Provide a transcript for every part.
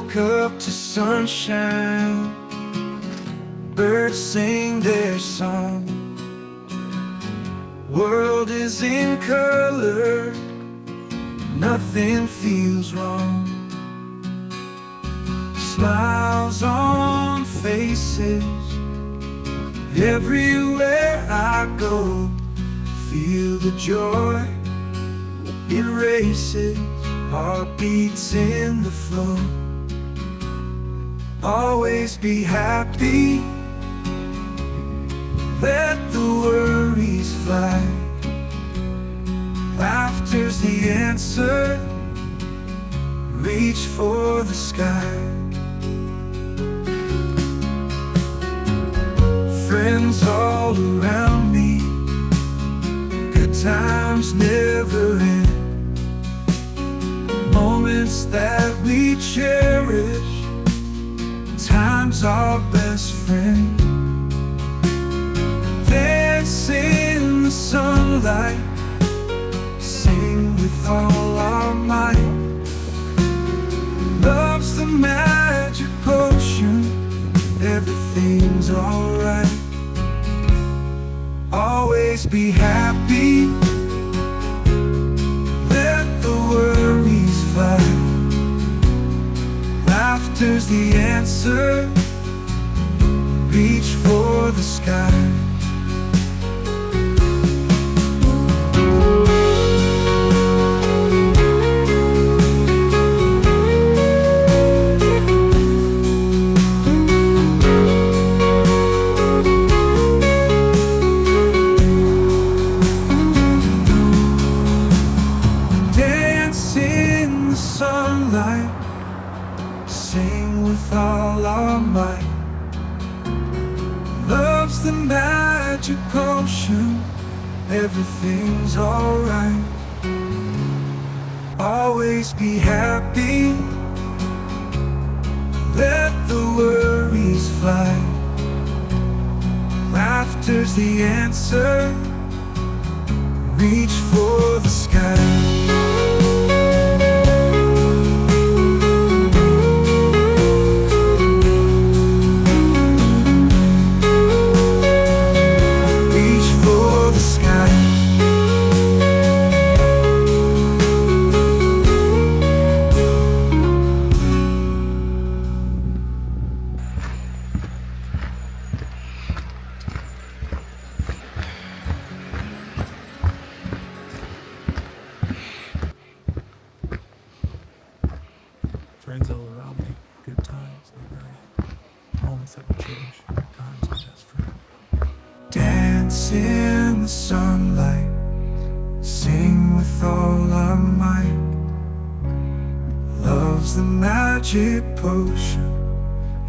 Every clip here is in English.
woke up to sunshine. Birds sing their song. World is in color. Nothing feels wrong. Smiles on faces. Everywhere I go, feel the joy. It races, heartbeats in the flow. Always be happy. Let the worries fly. Laughter's the answer. Reach for the sky. Friends all around me. Good times never end. Moments that we cherish. Time's our best friend. Dance in the sunlight. Sing with all our might. Love's the magic potion. Everything's alright. Always be happy. Let the worries fly. Laughter's the answer. Reach for the sky. Sing with all our might. Love's the magic potion. Everything's alright. Always be happy. Let the worries fly. Laughter's the answer. Reach for the sky. Friends all around me, good times never end. Moments that we cherish, time's our best friend. Dance in the sunlight. Sing with all our might. Love's the magic potion.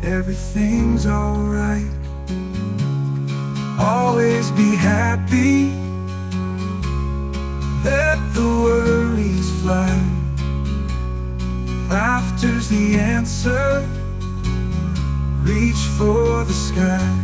Everything's alright. Always be happy. Let the worries fly. Laughter's the answer. Reach for the sky.